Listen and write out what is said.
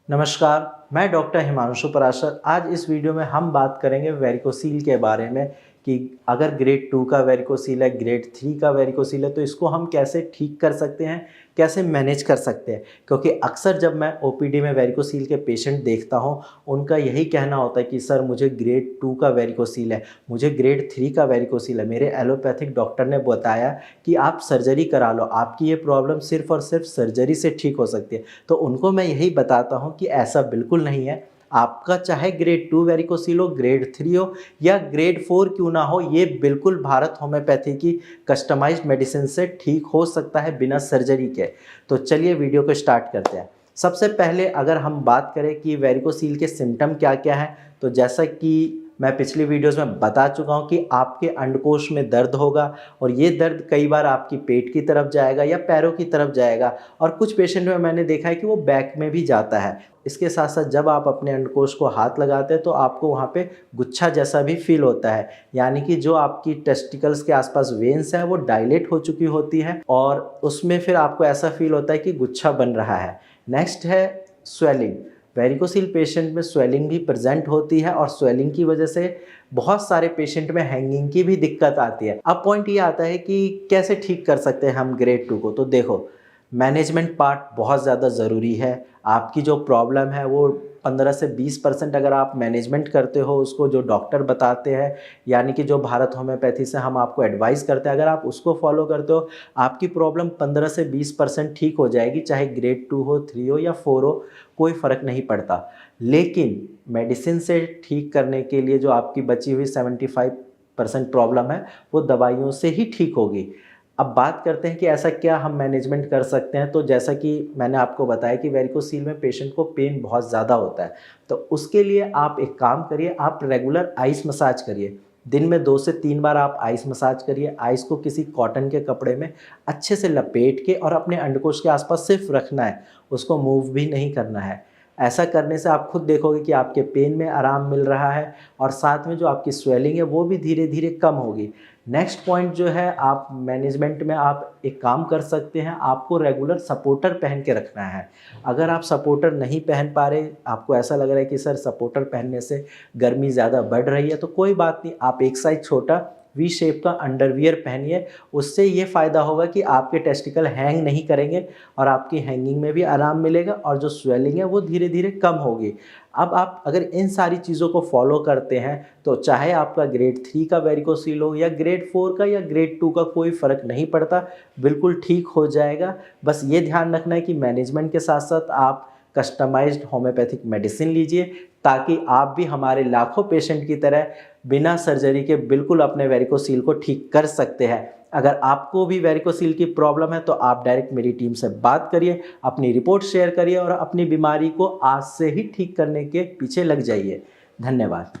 नमस्कार, मैं डॉक्टर हिमांशु पराशर। आज इस वीडियो में हम बात करेंगे वेरिकोसील के बारे में कि अगर ग्रेड 2 का वेरिकोसील है, ग्रेड 3 का वेरिकोसील है तो इसको हम कैसे ठीक कर सकते हैं, कैसे मैनेज कर सकते हैं। क्योंकि अक्सर जब मैं ओपीडी में वेरिकोसील के पेशेंट देखता हूं, उनका यही कहना होता है कि सर मुझे ग्रेड 2 का वेरिकोसील है, मुझे ग्रेड 3 का वेरिकोसील है। मेरे एलोपैथिक डॉक्टर ने बताया कि आप सर्जरी करा लो, आपकी ये प्रॉब्लम सिर्फ और सिर्फ सर्जरी से ठीक हो सकती है। तो उनको मैं यही बताता हूँ कि ऐसा बिल्कुल नहीं है। आपका चाहे ग्रेड 2 वेरिकोसील हो, ग्रेड 3 हो या ग्रेड 4 क्यों ना हो, ये बिल्कुल भारत होम्योपैथी की कस्टमाइज्ड मेडिसिन से ठीक हो सकता है बिना सर्जरी के। तो चलिए वीडियो को स्टार्ट करते हैं। सबसे पहले अगर हम बात करें कि वेरिकोसील के सिम्टम क्या क्या हैं, तो जैसा कि मैं पिछली वीडियोस में बता चुका हूँ कि आपके अंडकोश में दर्द होगा और ये दर्द कई बार आपकी पेट की तरफ जाएगा या पैरों की तरफ जाएगा, और कुछ पेशेंट में मैंने देखा है कि वो बैक में भी जाता है। इसके साथ साथ जब आप अपने अंडकोश को हाथ लगाते हैं तो आपको वहाँ पे गुच्छा जैसा भी फील होता है, यानी कि जो आपकी टेस्टिकल्स के आसपास वेन्स हैं वो डायलेट हो चुकी होती है और उसमें फिर आपको ऐसा फील होता है कि गुच्छा बन रहा है। नेक्स्ट है स्वेलिंग। वेरिकोसील पेशेंट में स्वेलिंग भी प्रेजेंट होती है और स्वेलिंग की वजह से बहुत सारे पेशेंट में हैंगिंग की भी दिक्कत आती है। अब पॉइंट ये आता है कि कैसे ठीक कर सकते हैं हम ग्रेड 2 को। तो देखो, मैनेजमेंट पार्ट बहुत ज़्यादा ज़रूरी है। आपकी जो प्रॉब्लम है वो 15 से 20% अगर आप मैनेजमेंट करते हो, उसको जो डॉक्टर बताते हैं, यानी कि जो भारत होम्योपैथी से हम आपको एडवाइस करते हैं, अगर आप उसको फॉलो करते हो, आपकी प्रॉब्लम 15 से 20% ठीक हो जाएगी। चाहे ग्रेड 2 हो, 3 हो या 4 हो, कोई फ़र्क नहीं पड़ता। लेकिन मेडिसिन से ठीक करने के लिए जो आपकी बची हुई 75% प्रॉब्लम है वो दवाइयों से ही ठीक होगी। अब बात करते हैं कि ऐसा क्या हम मैनेजमेंट कर सकते हैं। तो जैसा कि मैंने आपको बताया कि वेरिकोसील में पेशेंट को पेन बहुत ज़्यादा होता है, तो उसके लिए आप एक काम करिए, आप रेगुलर आइस मसाज करिए। दिन में 2 से 3 बार आप आइस मसाज करिए। आइस को किसी कॉटन के कपड़े में अच्छे से लपेट के और अपने अंडकोश के आसपास सिर्फ रखना है, उसको मूव भी नहीं करना है। ऐसा करने से आप खुद देखोगे कि आपके पेन में आराम मिल रहा है और साथ में जो आपकी स्वेलिंग है वो भी धीरे धीरे कम होगी। नेक्स्ट पॉइंट जो है, आप मैनेजमेंट में आप एक काम कर सकते हैं, आपको रेगुलर सपोर्टर पहन के रखना है। अगर आप सपोर्टर नहीं पहन पा रहे, आपको ऐसा लग रहा है कि सर सपोर्टर पहनने से गर्मी ज़्यादा बढ़ रही है, तो कोई बात नहीं, आप एक साइज छोटा वी शेप का अंडरवियर पहनिए। उससे ये फ़ायदा होगा कि आपके टेस्टिकल हैंग नहीं करेंगे और आपकी हैंगिंग में भी आराम मिलेगा और जो स्वेलिंग है वो धीरे धीरे कम होगी। अब आप अगर इन सारी चीज़ों को फॉलो करते हैं तो चाहे आपका ग्रेड 3 का वेरिकोसील हो या ग्रेड 4 का या ग्रेड 2 का, कोई फ़र्क नहीं पड़ता, बिल्कुल ठीक हो जाएगा। बस ये ध्यान रखना है कि मैनेजमेंट के साथ साथ आप कस्टमाइज्ड होम्योपैथिक मेडिसिन लीजिए, ताकि आप भी हमारे लाखों पेशेंट की तरह बिना सर्जरी के बिल्कुल अपने वेरिकोसील को ठीक कर सकते हैं। अगर आपको भी वेरिकोसील की प्रॉब्लम है तो आप डायरेक्ट मेरी टीम से बात करिए, अपनी रिपोर्ट शेयर करिए और अपनी बीमारी को आज से ही ठीक करने के पीछे लग जाइए। धन्यवाद।